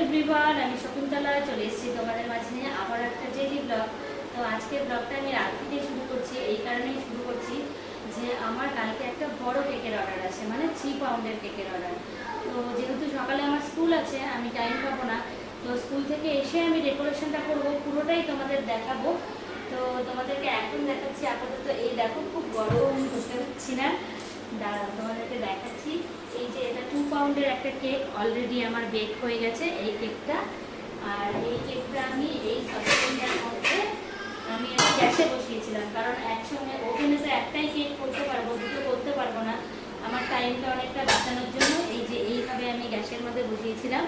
Everyone, আমি শকুন্তলা চলে এসেছি তোমাদের মাঝে নিয়ে আবার একটা ডেইলি ব্লগ। তো আজকের ব্লগটা আমি রাত থেকে শুরু করছি, এই কারণেই শুরু করছি যে আমার কালকে একটা বড় কেকের অর্ডার আছে, মানে 3 পাউন্ডের কেকের অর্ডার। তো যেহেতু সকালে আমার স্কুল আছে, আমি টাইম পাবো না। তো স্কুল থেকে এসে আমি ডেকোরেশনটা করবো, পুরোটাই তোমাদের দেখাবো। তো তোমাদেরকে এখন দেখাচ্ছি আপাতত। এই দেখো, খুব গরম করতে হচ্ছি না, দাঁড়াও তোমাদেরকে দেখাচ্ছি। এই যে এটা 2 পাউন্ডের একটা কেক, অলরেডি আমার বেক হয়ে গেছে এই কেকটা। আর এই কেকটা আমি এই সসপ্যানটার মধ্যে আমি গ্যাসে বসিয়েছিলাম, কারণ একসঙ্গে ওভেনে তো একটাই কেক করতে পারবো, দুটো করতে পারবো না। আমার টাইমটা অনেকটা বাঁচানোর জন্য এই যে এইভাবে আমি গ্যাসের মধ্যে বসিয়েছিলাম।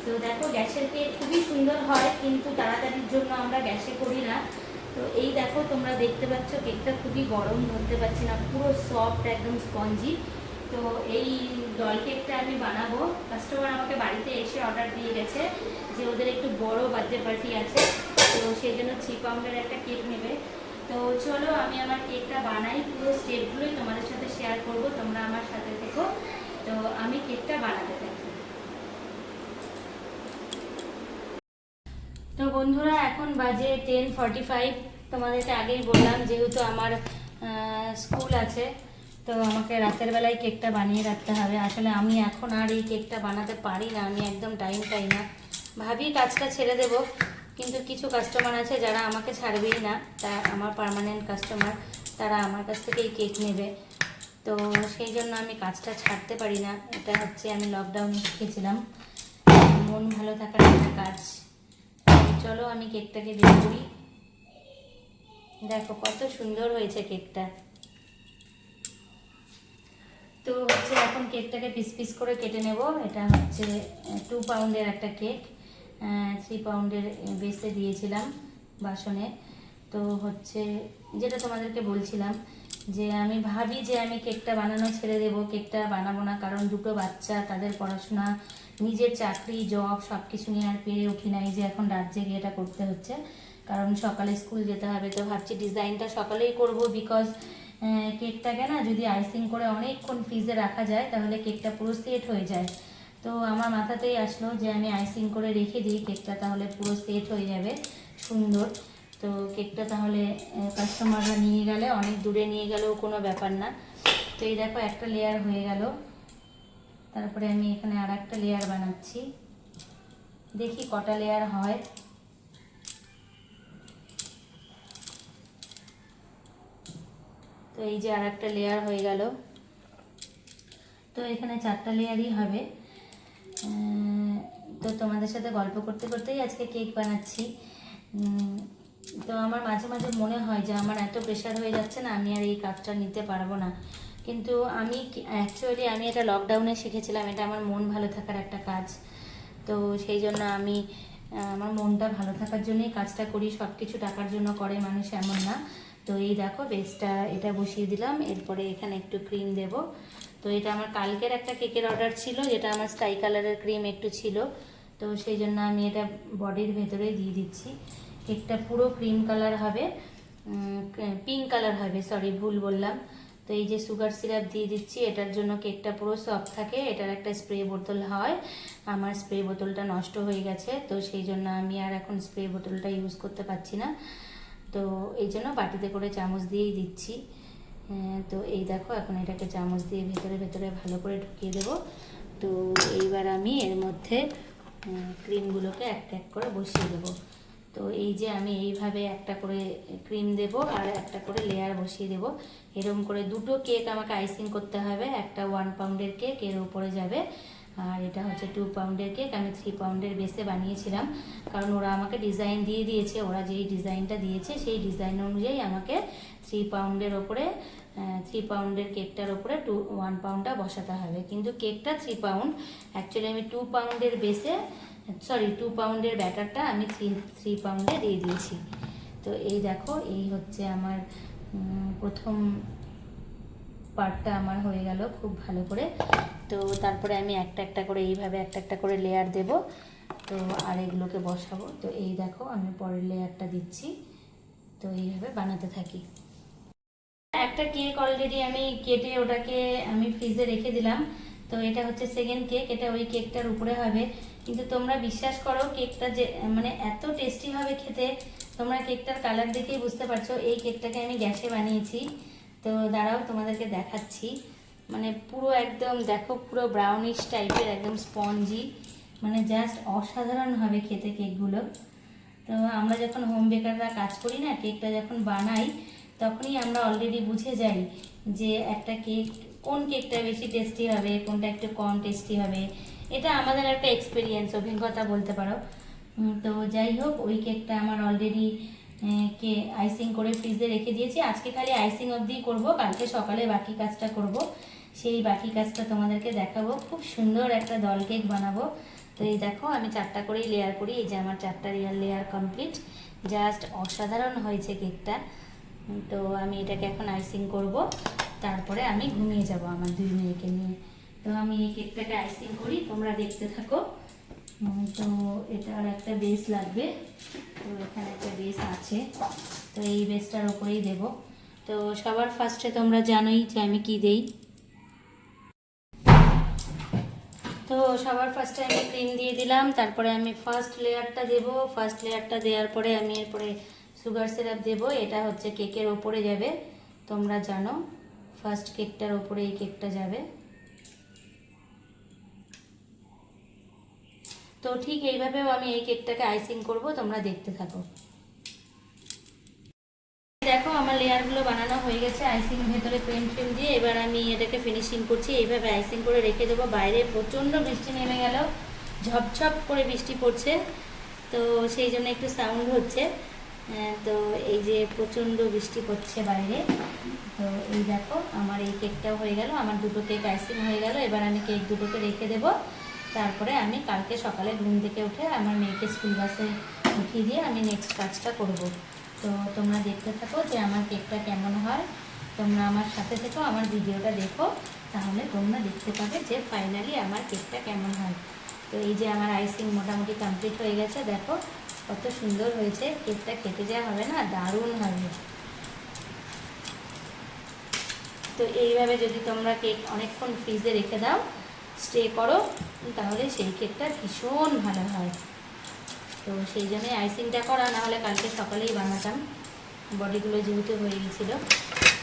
তো দেখো, গ্যাসের কেক খুবই সুন্দর হয়, কিন্তু তাড়াতাড়ির জন্য আমরা গ্যাসে করি না। তো এই দেখো, তোমরা দেখতে পাচ্ছ কেকটা খুবই গরম, ধরতে পারছি না, পুরো সফট, একদম স্পঞ্জি। তো এই ডল কেকটা আমি বানাবো। কাস্টমার আমাকে বাড়িতে এসে অর্ডার দিয়ে গেছে যে ওদের একটু বড় বার্থডে পার্টি আছে, তো সেই জন্য 3 পাউন্ডের একটা কেক নেবে। তো চলো আমি আমার কেকটা বানাই, পুরো স্টেপগুলোই তোমাদের সাথে শেয়ার করব, তোমরা আমার সাথে থেকো। তো আমি কেকটা বানাতে থাকি। তো বন্ধুরা, এখন বাজে 10:45। তোমাদেরকে আগেই বললাম যেহেতু আমার স্কুল আছে, তো আমাকে রাতের বেলায় কেকটা বানিয়ে রাখতে হবে। আসলে আমি এখন আর এই কেকটা বানাতে পারি না, আমি একদম টাইম পাই না। ভাবি কাজটা ছেড়ে দেব, কিন্তু কিছু কাস্টমার আছে যারা আমাকে ছাড়বেই না, তা আমার পার্মানেন্ট কাস্টমার, তারা আমার কাছ থেকেই কেক নেবে। তো সেই জন্য আমি কাজটা ছাড়তে পারি না। এটা হচ্ছে আমি লকডাউনে শিখেছিলাম, মন ভালো থাকার একটা কাজ। চলো আমি কেকটাকে বের করি। দেখো কত সুন্দর হয়েছে কেকটা। তো হচ্ছে এখন কেকটাকে পিস পিস করে কেটে নেব। এটা হচ্ছে 2 পাউন্ডের একটা কেক, 3 পাউন্ডের বেসে দিয়েছিলাম বাসনে। তো হচ্ছে যেটা তোমাদেরকে বলছিলাম যে আমি ভাবি যে আমি কেকটা বানানো ছেড়ে দেবো, কেকটা বানাবো না, কারণ দুটো বাচ্চা, তাদের পড়াশোনা, নিজের চাকরি, জব সব কিছু নিয়ে আর পেরে উঠি না। এই যে এখন রাত জেগে এটা করতে হচ্ছে, কারণ সকালে স্কুল যেতে হবে। তো ভাবছি ডিজাইনটা সকালেই করব, বিকজ কেকটাকে না যদি আইসিং করে অনেকক্ষণ ফ্রিজে রাখা যায় তাহলে কেকটা পুরো সেট হয়ে যায়। তো আমার মাথাতেই আসলো যে আমি আইসিং করে রেখে দিই কেকটা, তাহলে পুরো সেট হয়ে যাবে সুন্দর। তো কেকটা তাহলে কাস্টমাররা নিয়ে গেলে, অনেক দূরে নিয়ে গেলেও কোনো ব্যাপার না। তো এই দেখো একটা লেয়ার হয়ে গেল, তারপরে আমি এখানে আর একটা লেয়ার বানাচ্ছি, দেখি কটা লেয়ার হয়। তো এই যে আর একটা লেয়ার হয়ে গেল। তো এখানে 4টা লেয়ারই হবে। তো তোমাদের সাথে গল্প করতে করতেই আজকে কেক বানাচ্ছি। তো আমার মাঝে মাঝে মনে হয় যে আমার এত প্রেশার হয়ে যাচ্ছে না, আমি আর এই কাজটা নিতে পারবো না। কিন্তু আমি অ্যাকচুয়ালি আমি এটা লকডাউনে শিখেছিলাম, এটা আমার মন ভালো থাকার একটা কাজ। তো সেই জন্য আমি আমার মনটা ভালো থাকার জন্যই কাজটা করি, সব কিছু টাকার জন্য করে মানুষ, এমন না। তো এই দেখো বেসটা এটা বসিয়ে দিলাম, এরপরে এখানে একটু ক্রিম দেব। তো এটা আমার কালকের একটা কেকের অর্ডার ছিল, যেটা আমার স্কাই কালারের ক্রিম একটু ছিল, তো সেই জন্য আমি এটা বডির ভেতরেই দিয়ে দিচ্ছি। কেকটা পুরো ক্রিম কালার হবে, পিঙ্ক কালার হবে, সরি ভুল বললাম। তো এই যে সুগার সিরাপ দিয়ে দিচ্ছি, এটার জন্য কেকটা পুরো সফট থাকে। এটার একটা স্প্রে বোতল হয়, আমার স্প্রে বোতলটা নষ্ট হয়ে গেছে, তো সেই জন্য আমি আর এখন স্প্রে বোতলটা ইউজ করতে পারছি না। তো এই জন্য বাটিতে করে চামচ দিয়েই দিচ্ছি। তো এই দেখো এখন এটাকে চামচ দিয়ে ভেতরে ভেতরে ভালো করে ঢুকিয়ে দেবো। তো এইবার আমি এর মধ্যে ক্রিমগুলোকে এক এক করে বসিয়ে দেবো। তো এই যে আমি এইভাবে একটা করে ক্রিম দেব আর একটা করে লেয়ার বসিয়ে দেব। এরকম করে দুটো কেক আমাকে আইসিং করতে হবে, একটা 1 পাউন্ডের কেক এর উপরে যাবে, আর এটা হচ্ছে 2 পাউন্ডের কেক। আমি 3 পাউন্ডের বেসে বানিয়েছিলাম, কারণ ওরা আমাকে ডিজাইন দিয়ে দিয়েছে, ওরা যেই ডিজাইনটা দিয়েছে সেই ডিজাইন অনুযায়ী আমাকে 3 পাউন্ডের ওপরে 3 পাউন্ডের কেকটার ওপরে 1 পাউন্ডটা বসাতে হবে। কিন্তু কেকটা 3 পাউন্ড, অ্যাকচুয়ালি আমি 2 পাউন্ডের বেসে, সরি 2 পাউন্ডের ব্যাটারটা আমি 3 পাউন্ডে দিয়ে দিয়েছি। তো এই দেখো, এই হচ্ছে আমার প্রথম পার্টটা আমার হয়ে গেল খুব ভালো করে। তো তারপরে আমি একটা একটা করে এইভাবে একটা একটা করে লেয়ার দেব, তো আর এগুলোকে বসাবো। তো এই দেখো আমি পরের লেয়ারটা দিচ্ছি। তো এইভাবে বানাতে থাকি। একটা কেক অলরেডি আমি কেটে ওটাকে আমি ফ্রিজে রেখে দিলাম, তো এটা হচ্ছে সেকেন্ড কেক, এটা ওই কেকটার উপরে হবে। কিন্তু তোমরা বিশ্বাস করো কেকটা যে মানে এত টেস্টি হবে খেতে, তোমরা কেকটার কালার দেখেই বুঝতে পারছো। এই কেকটাকে আমি গ্যাসে বানিয়েছি, তো দাঁড়াও তোমাদেরকে দেখাচ্ছি। মানে পুরো একদম দেখো, পুরো ব্রাউনিশ টাইপের, একদম স্পঞ্জি, মানে জাস্ট অসাধারণ হবে খেতে কেকগুলো। তো আমরা যখন হোম বেকাররা কাজ করি না, কেকটা যখন বানাই তখনই আমরা অলরেডি বুঝে যাই যে একটা কেক, কোন কেকটা বেশি টেস্টি হবে, কোনটা একটু কম টেস্টি হবে। এটা আমাদের একটা এক্সপিরিয়েন্স, অভিজ্ঞতা বলতে পারো। তো যাই হোক, ওই কেকটা আমার অলরেডি আইসিং করে ফ্রিজে রেখে দিয়েছি। আজকে খালি আইসিং অবধি করব, কালকে সকালে বাকি কাজটা করব। সেই বাকি কাজটা তোমাদেরকে দেখাবো। খুব সুন্দর একটা দল কেক বানাবো। তো এই দেখো, আমি 4টা করেই লেয়ার করি। এই যে আমার 4টা লেয়ার কমপ্লিট, জাস্ট অসাধারণ হয়েছে কেকটা। তো আমি এটাকে এখন আইসিং করব, তারপরে আমি ঘুমিয়ে যাব আমার 2 মেয়েকে নিয়ে। তো আমি এই কেকটাকে আইসিং করি, তোমরা দেখতে থাকো। তো এটার একটা বেস লাগবে, তো এখানে একটা বেস আছে, তো এই বেসটার ওপরেই দেব। তো সবার ফার্স্টে তোমরা জানোই যে আমি কি দেই। তো সবার ফার্স্টে আমি ক্রিম দিয়ে দিলাম, তারপরে আমি ফার্স্ট লেয়ারটা দেবো। ফার্স্ট লেয়ারটা দেওয়ার পরে আমি এরপরে সুগার সিরাপ দেব। এটা হচ্ছে কেকের ওপরে যাবে, তোমরা জানো ফার্স্ট কেকটার ওপরে এই কেকটা যাবে। তো ঠিক এইভাবেও আমি এই কেকটাকে আইসিং করব, তোমরা দেখতে থাকো। দেখো আমার লেয়ারগুলো বানানো হয়ে গেছে আইসিং ভেতরে ক্রিম ট্রিম দিয়ে। এবার আমি এটাকে ফিনিশিং করছি। এইভাবে আইসিং করে রেখে দেবো। বাইরে প্রচণ্ড বৃষ্টি নেমে গেল, ঝপঝপ করে বৃষ্টি পড়ছে, তো সেই জন্য একটু সাউন্ড হচ্ছে। তো এই যে প্রচণ্ড বৃষ্টি পড়ছে বাইরে। তো এই দেখো আমার এই কেকটাও হয়ে গেল, আমার 2টো কেক আইসিং হয়ে গেল। এবার আমি কেক 2টোকে রেখে দেবো। তারপরে আমি কালকে সকালে ঘুম থেকে উঠে আমার মেয়েকে স্কুল বাসে উঠিয়ে দিয়ে আমি নেক্সট কাজটা করব। তো তোমরা দেখতে থাকো যে আমার কেকটা কেমন হয়। তোমরা আমার সাথে থেকো, আমার ভিডিওটা দেখো, তাহলে তোমরা দেখতে পাবে যে ফাইনালি আমার কেকটা কেমন হয়। তো এই যে আমার আইসিং মোটামুটি কমপ্লিট হয়ে গেছে। দেখো কত সুন্দর হয়েছে কেকটা, খেতে যা হবে না, দারুণ হবে। তো এইভাবে যদি তোমরা কেক অনেকক্ষণ ফ্রিজে রেখে দাও, স্টে করো, তাহলে সেই কেকটা ভীষণ ভালো হয়। তো সেই জন্যই আইসিংটা করা, না হলে কালকে সকালেই বানাতাম, বডিগুলো যেহেতু হয়ে গেছিলো।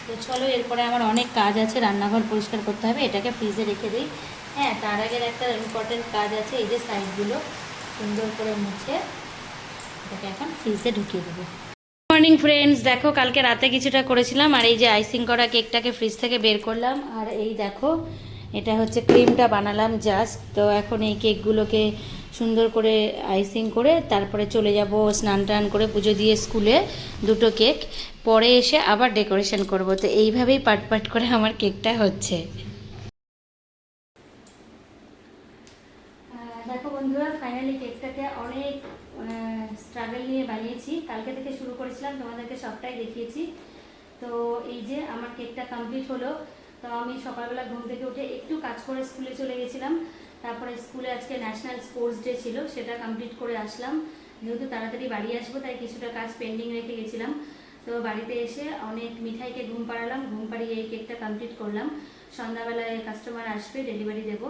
তো চলো, এরপরে আমার অনেক কাজ আছে, রান্নাঘর পরিষ্কার করতে হবে, এটাকে ফ্রিজে রেখে দিই। হ্যাঁ, তার আগের একটা ইম্পর্টেন্ট কাজ আছে, এই যে সাইডগুলো সুন্দর করে মুছে এটাকে এখন ফ্রিজে ঢুকিয়ে দেবো। মর্নিং ফ্রেন্ডস, দেখো কালকে রাতে কিছুটা করেছিলাম, আর এই যে আইসিং করা কেকটাকে ফ্রিজ থেকে বের করলাম। আর এই দেখো, এটা হচ্ছে ক্রিমটা বানালাম জাস্ট। তো এখন এই কেকগুলোকে সুন্দর করে আইসিং করে তারপরে চলে যাব স্নান টান করে পুজো দিয়ে স্কুলে। 2টো কেক পরে এসে আবার ডেকোরেশন করব। তো এইভাবেই পাট পাট করে আমার কেকটা হচ্ছে। দেখো বন্ধুরা, ফাইনালি কেকটাকে অনেক স্ট্রাগল নিয়ে বানিয়েছি। কালকে থেকে শুরু করেছিলাম, তোমাদেরকে সবটাই দেখিয়েছি। তো এই যে আমার কেকটা কমপ্লিট হলো। তো আমি সকালবেলা ঘুম থেকে উঠে একটু কাজ করে স্কুলে চলে গেছিলাম। তারপরে স্কুলে আজকে ন্যাশনাল স্পোর্টস ডে ছিল, সেটা কমপ্লিট করে আসলাম। যেহেতু তাড়াতাড়ি বাড়ি আসবো, তাই কিছুটা কাজ পেন্ডিং রেখে গেছিলাম। তো বাড়িতে এসে অনেক মিঠাইকে ঘুম পাড়ালাম, ঘুম পাড়িয়ে এই কেকটা কমপ্লিট করলাম। সন্ধ্যাবেলায় কাস্টমার আসবে, ডেলিভারি দেবো।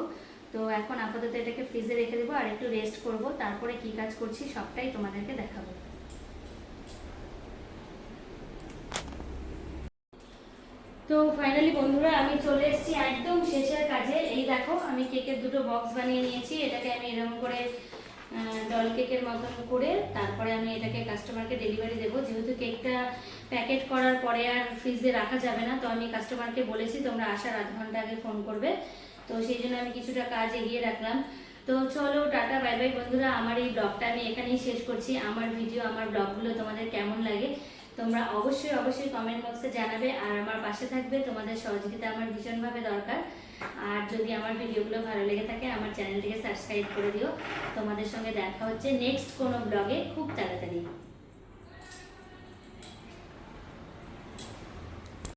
তো এখন আপাতত এটাকে ফ্রিজে রেখে দেবো আর একটু রেস্ট করব। তারপরে কি কাজ করছি সবটাই তোমাদেরকে দেখাবো। তো ফাইনালি বন্ধুরা, আমি চলে এসেছি একদম শেষের কাজে। এই দেখো, আমি কেকের 2টো বক্স বানিয়ে নিয়েছি। এটাকে আমি এরকম করে ডল কেকের মতন করে তারপরে আমি এটাকে কাস্টমারকে ডেলিভারি দেবো। যেহেতু কেকটা প্যাকেট করার পরে আর ফ্রিজে রাখা যাবে না, তো আমি কাস্টমারকে বলেছি তোমরা আসার আধ ঘন্টা আগে ফোন করবে। তো সেই জন্য আমি কিছুটা কাজ এগিয়ে রাখলাম। তো চলো, টাটা বাই বাই বন্ধুরা। আমার এই ব্লগটা আমি এখানেই শেষ করছি। আমার ভিডিও, আমার ব্লগগুলো তোমাদের কেমন লাগে তোমরা অবশ্যই অবশ্যই কমেন্ট বক্সে জানাবে, আর আমার পাশে থাকবে। তোমাদের সহযোগিতা আমার ভীষণভাবে দরকার। আর যদি আমার ভিডিওগুলো ভালো লেগে থাকে, আমার চ্যানেলটিকে সাবস্ক্রাইব করে দিও। তোমাদের সঙ্গে দেখা হচ্ছে নেক্সট কোনো ব্লগে খুব তাড়াতাড়ি।